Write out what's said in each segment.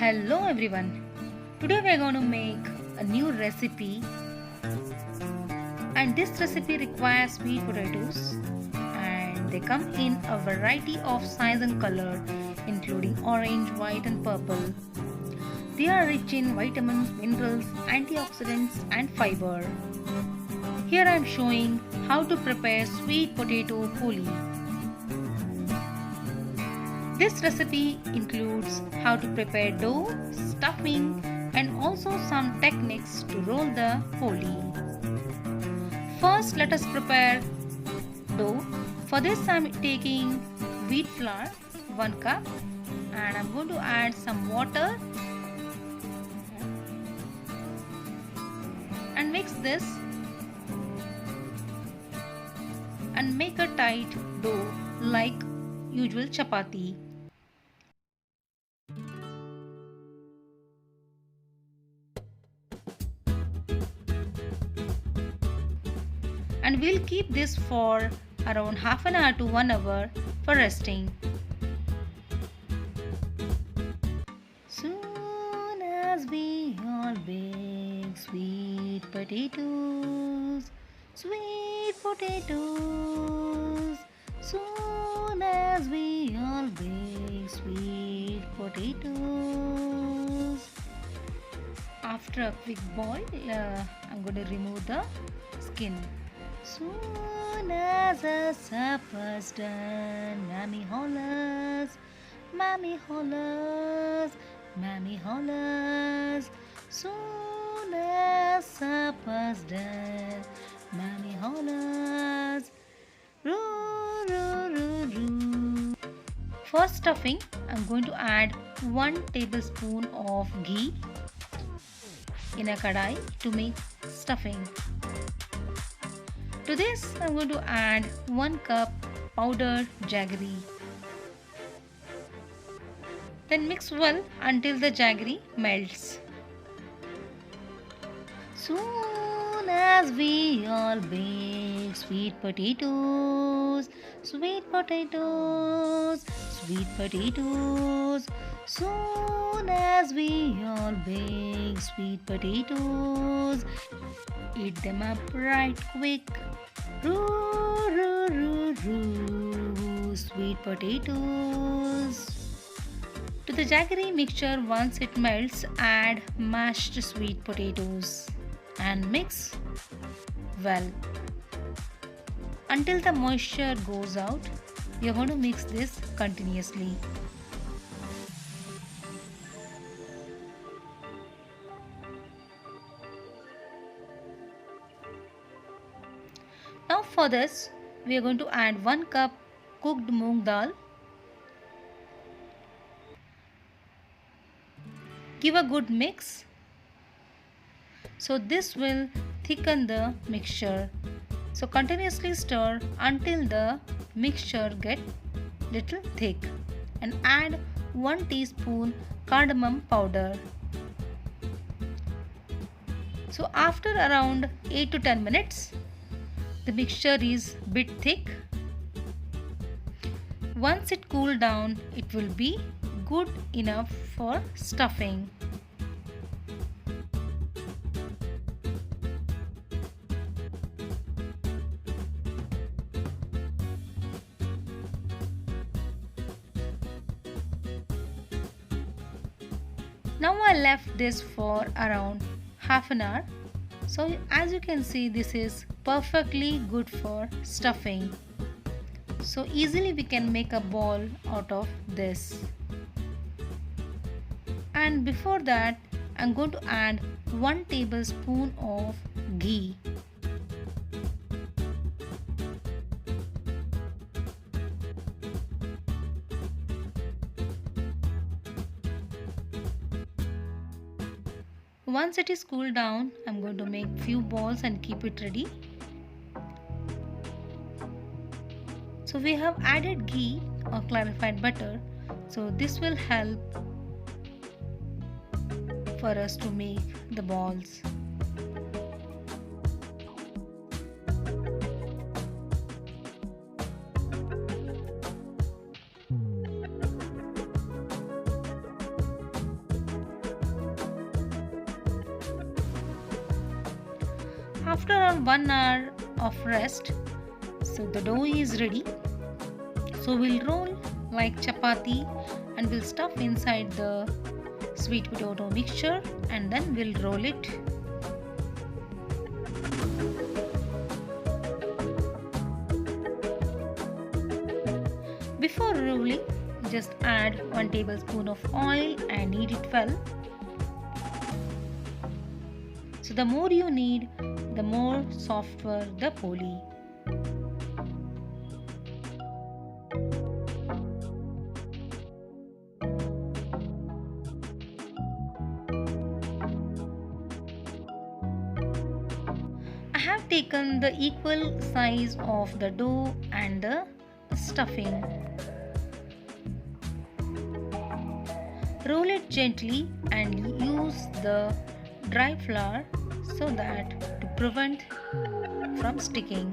Hello everyone. Today we are going to make a new recipe, and this recipe requires sweet potatoes, and they come in a variety of size and color including orange, white and purple. They are rich in vitamins, minerals, antioxidants and fiber. Here I am showing how to prepare sweet potato poli. This recipe includes how to prepare dough, stuffing and also some techniques to roll the poli. First, let us prepare dough. For this I am taking wheat flour 1 cup and I am going to add some water and mix this and make a tight dough like usual chapati. And we'll keep this for around half an hour to 1 hour for resting. Soon as we all bake sweet potatoes, sweet potatoes. Soon as we all bake sweet potatoes. After a quick boil, I'm going to remove the skin. Soon as a supper's done, Mammy hollers, Mammy hollers, Mammy hollers. Soon as supper's done, Mammy hollers, roo, roo, roo, roo. For stuffing, I'm going to add 1 tablespoon of ghee in a kadai to make stuffing. To this, I'm going to add 1 cup powdered jaggery. Then mix well until the jaggery melts. Soon as we all bake sweet potatoes, sweet potatoes, sweet potatoes. Soon as we all bake sweet potatoes, eat them up right quick. Roo, roo, roo, roo, sweet potatoes. To the jaggery mixture, once it melts, add mashed sweet potatoes and mix well. Until the moisture goes out, we are going to mix this continuously. Now for this, we are going to add 1 cup cooked moong dal. Give a good mix. So this will thicken the mixture. So continuously stir until the mixture get little thick and add 1 teaspoon cardamom powder. So after around 8 to 10 minutes, the mixture is bit thick. Once it cool down, it will be good enough for stuffing. Now I left this for around half an hour. So as you can see, this is perfectly good for stuffing. So easily we can make a ball out of this. And before that, I'm going to add 1 tablespoon of ghee. Once it is cooled down, I'm going to make few balls and keep it ready. So we have added ghee or clarified butter. So this will help for us to make the balls. After around 1 hour of rest, so the dough is ready. So we'll roll like chapati and we'll stuff inside the sweet potato mixture and then we'll roll it. Before rolling, just add 1 tablespoon of oil and knead it well. So the more you knead, the more softer the poli. I have taken the equal size of the dough and the stuffing. Roll it gently and use the dry flour so that to prevent from sticking.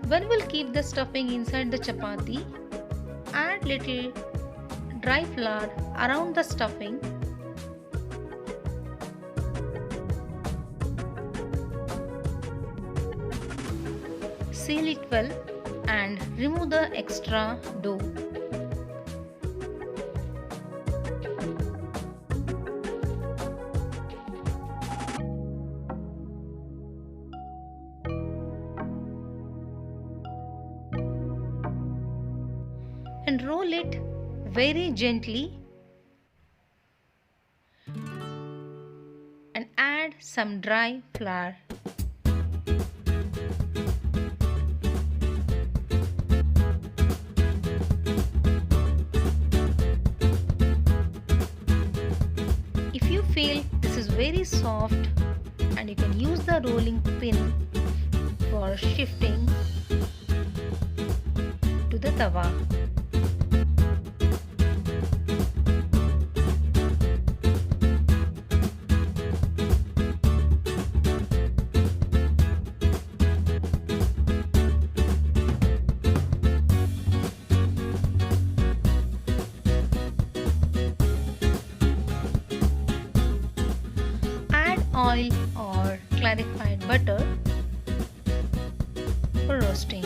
When we'll keep the stuffing inside the chapati, add little dry flour around the stuffing. Seal it well and remove the extra dough. And roll it very gently and add some dry flour. If you feel this is very soft, and you can use the rolling pin for shifting to the tawa. Oil or clarified butter for roasting.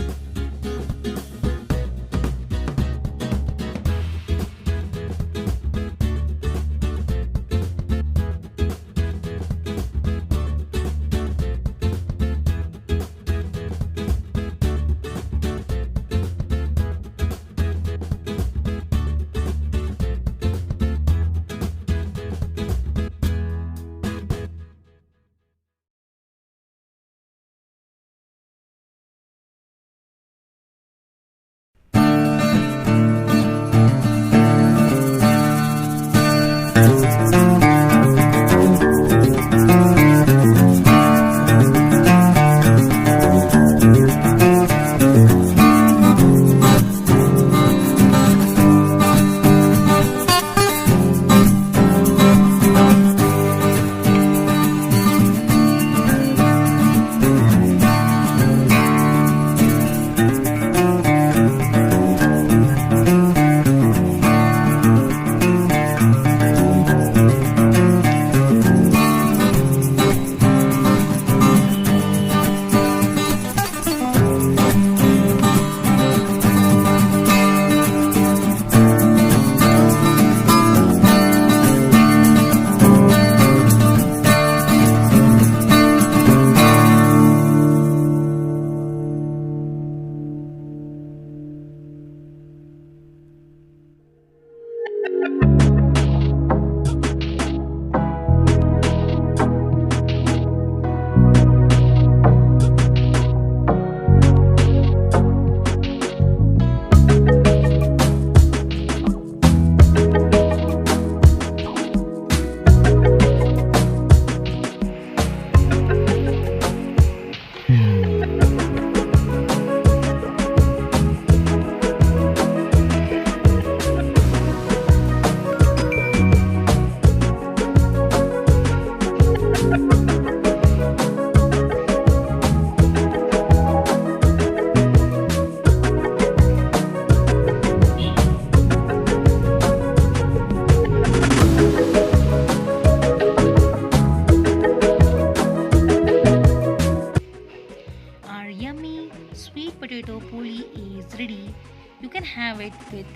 You can have it with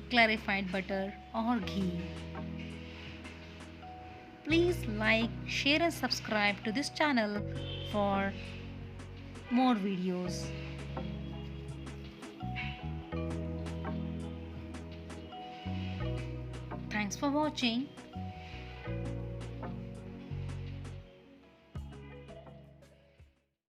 clarified butter or ghee. Please like, share and subscribe to this channel for more videos. Thanks for watching.